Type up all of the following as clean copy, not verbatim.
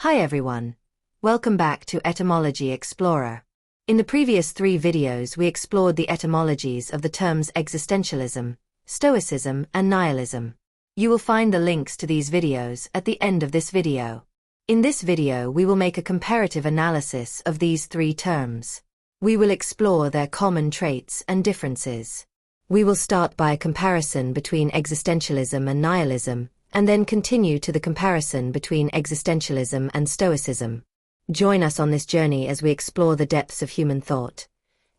Hi everyone. Welcome back to Etymology Explorer. In the previous 3 videos we explored the etymologies of the terms existentialism, Stoicism and Nihilism. You will find the links to these videos at the end of this video. In this video we will make a comparative analysis of these 3 terms. We will explore their common traits and differences. We will start by a comparison between existentialism and nihilism, and then continue to the comparison between existentialism and Stoicism. Join us on this journey as we explore the depths of human thought.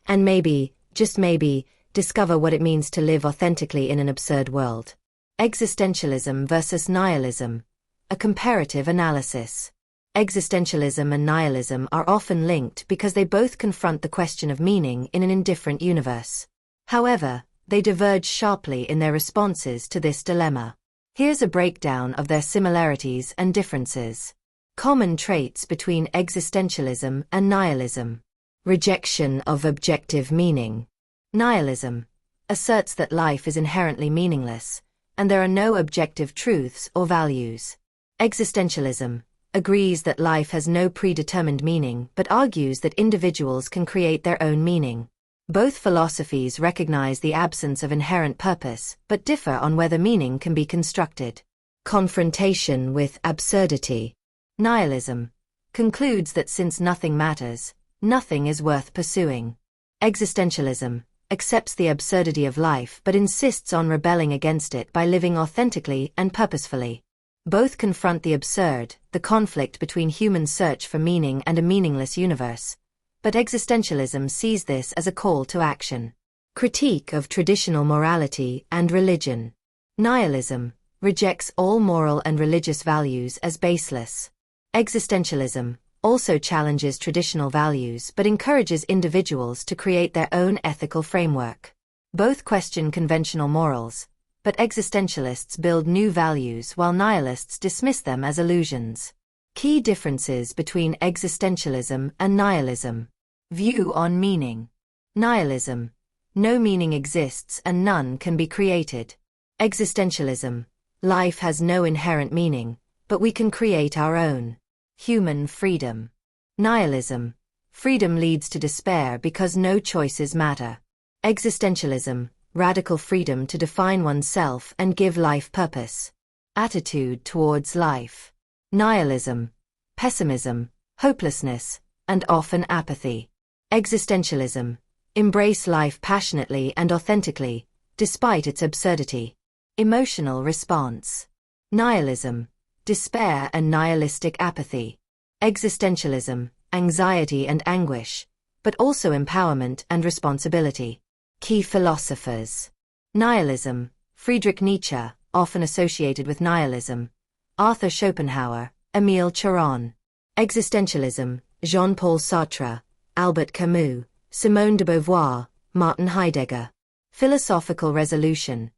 And maybe, just maybe, discover what it means to live authentically in an absurd world. Existentialism versus nihilism. A comparative analysis. Existentialism and nihilism are often linked because they both confront the question of meaning in an indifferent universe. However, they diverge sharply in their responses to this dilemma. Here's a breakdown of their similarities and differences. Common traits between existentialism and nihilism. Rejection of objective meaning. Nihilism asserts that life is inherently meaningless, and there are no objective truths or values. Existentialism agrees that life has no predetermined meaning but argues that individuals can create their own meaning. Both philosophies recognize the absence of inherent purpose, but differ on whether meaning can be constructed. Confrontation with absurdity. Nihilism concludes that since nothing matters, nothing is worth pursuing. Existentialism accepts the absurdity of life but insists on rebelling against it by living authentically and purposefully. Both confront the absurd, the conflict between human search for meaning and a meaningless universe. But existentialism sees this as a call to action. Critique of traditional morality and religion. Nihilism rejects all moral and religious values as baseless. Existentialism also challenges traditional values but encourages individuals to create their own ethical framework. Both question conventional morals, but existentialists build new values while nihilists dismiss them as illusions. Key differences between existentialism and nihilism. View on meaning. Nihilism. No meaning exists and none can be created. Existentialism. Life has no inherent meaning, but we can create our own. Human freedom. Nihilism. Freedom leads to despair because no choices matter. Existentialism. Radical freedom to define oneself and give life purpose. Attitude towards life. Nihilism. Pessimism, hopelessness, and often apathy. Existentialism. Embrace life passionately and authentically, despite its absurdity. Emotional response. Nihilism. Despair and nihilistic apathy. Existentialism. Anxiety and anguish, but also empowerment and responsibility. Key philosophers. Nihilism. Friedrich Nietzsche, often associated with nihilism. Arthur Schopenhauer, Émile Cioran. Existentialism. Jean-Paul Sartre, Albert Camus, Simone de Beauvoir, Martin Heidegger. Philosophical resolution.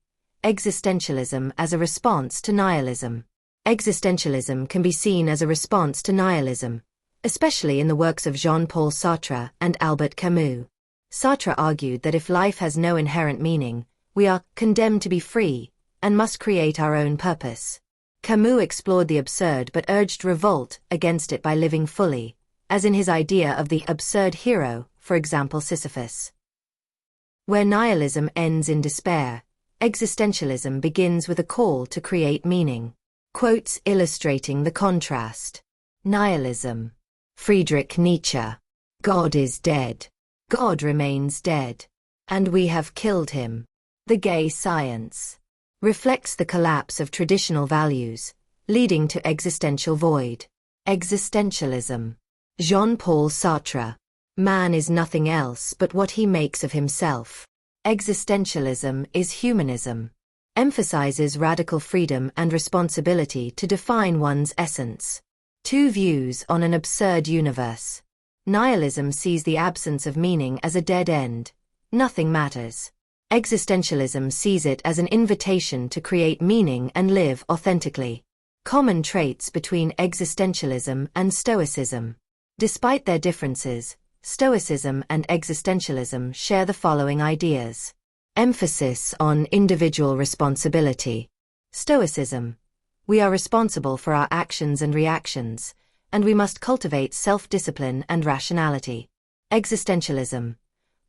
Existentialism as a response to nihilism. Existentialism can be seen as a response to nihilism, especially in the works of Jean-Paul Sartre and Albert Camus. Sartre argued that if life has no inherent meaning, we are condemned to be free and must create our own purpose. Camus explored the absurd but urged revolt against it by living fully, as in his idea of the absurd hero, for example Sisyphus. Where nihilism ends in despair, existentialism begins with a call to create meaning. Quotes illustrating the contrast. Nihilism. Friedrich Nietzsche. God is dead. God remains dead. And we have killed him. The gay science reflects the collapse of traditional values, leading to existential void. Existentialism. Jean-Paul Sartre. Man is nothing else but what he makes of himself. Existentialism is humanism. Emphasizes radical freedom and responsibility to define one's essence. 2 views on an absurd universe. Nihilism sees the absence of meaning as a dead end. Nothing matters. Existentialism sees it as an invitation to create meaning and live authentically. Common traits between existentialism and Stoicism. Despite their differences, Stoicism and existentialism share the following ideas. Emphasis on individual responsibility. Stoicism. We are responsible for our actions and reactions, and we must cultivate self-discipline and rationality. Existentialism.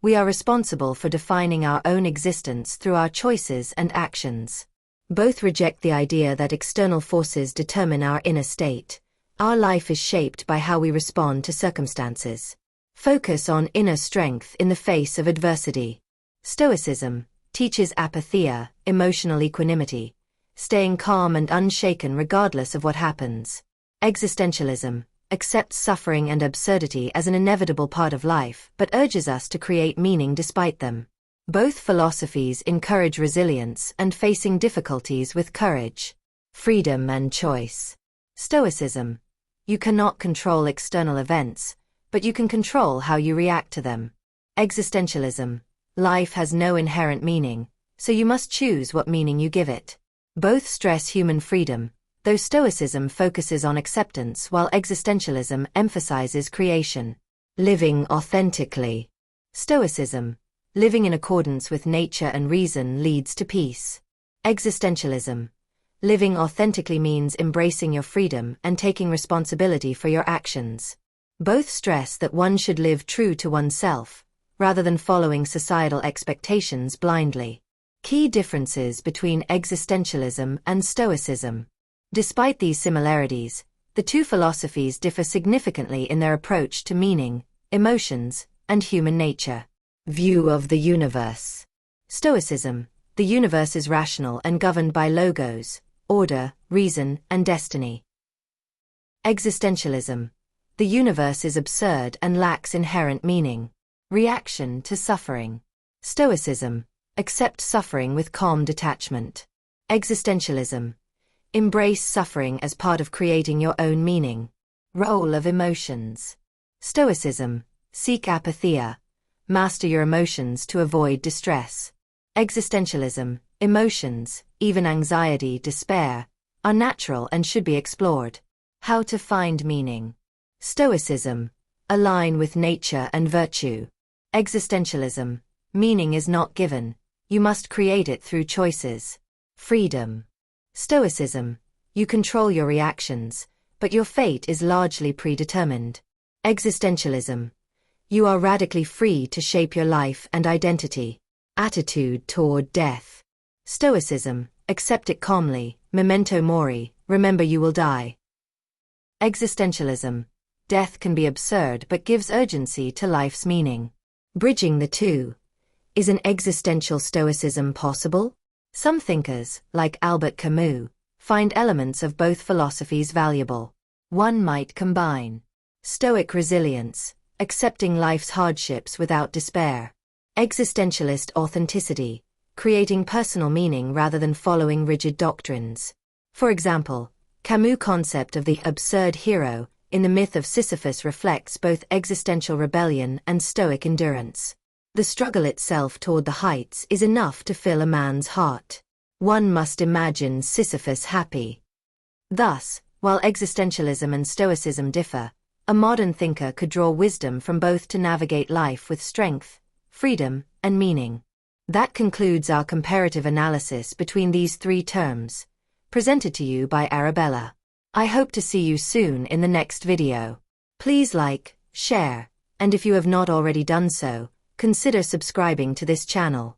We are responsible for defining our own existence through our choices and actions. Both reject the idea that external forces determine our inner state. Our life is shaped by how we respond to circumstances. Focus on inner strength in the face of adversity. Stoicism teaches apatheia, emotional equanimity, staying calm and unshaken regardless of what happens. Existentialism accepts suffering and absurdity as an inevitable part of life but urges us to create meaning despite them. Both philosophies encourage resilience and facing difficulties with courage. Freedom and choice. Stoicism. You cannot control external events, but you can control how you react to them. Existentialism. Life has no inherent meaning, so you must choose what meaning you give it. Both stress human freedom, though Stoicism focuses on acceptance while Existentialism emphasizes creation. Living authentically. Stoicism. Living in accordance with nature and reason leads to peace. Existentialism. Living authentically means embracing your freedom and taking responsibility for your actions. Both stress that one should live true to oneself, rather than following societal expectations blindly. Key differences between Existentialism and Stoicism. Despite these similarities, the two philosophies differ significantly in their approach to meaning, emotions, and human nature. View of the universe. Stoicism. The universe is rational and governed by logos, order, reason, and destiny. Existentialism. The universe is absurd and lacks inherent meaning. Reaction to suffering. Stoicism. Accept suffering with calm detachment. Existentialism. Embrace suffering as part of creating your own meaning. Role of emotions. Stoicism. Seek apatheia. Master your emotions to avoid distress. Existentialism. Emotions, even anxiety, despair, are natural and should be explored. How to find meaning. Stoicism. Align with nature and virtue. Existentialism. Meaning is not given. You must create it through choices. Freedom. Stoicism. You control your reactions, but your fate is largely predetermined. Existentialism. You are radically free to shape your life and identity. Attitude toward death. Stoicism. Accept it calmly. Memento mori. Remember you will die. Existentialism. Death can be absurd but gives urgency to life's meaning. Bridging the two. Is an existential Stoicism possible? Some thinkers, like Albert Camus, find elements of both philosophies valuable. One might combine Stoic resilience, accepting life's hardships without despair. Existentialist authenticity, creating personal meaning rather than following rigid doctrines. For example, Camus' concept of the absurd hero in the myth of Sisyphus reflects both existential rebellion and Stoic endurance. The struggle itself toward the heights is enough to fill a man's heart. One must imagine Sisyphus happy. Thus, while existentialism and Stoicism differ, a modern thinker could draw wisdom from both to navigate life with strength, freedom, and meaning. That concludes our comparative analysis between these three terms, presented to you by Arabella. I hope to see you soon in the next video. Please like, share, and if you have not already done so, consider subscribing to this channel.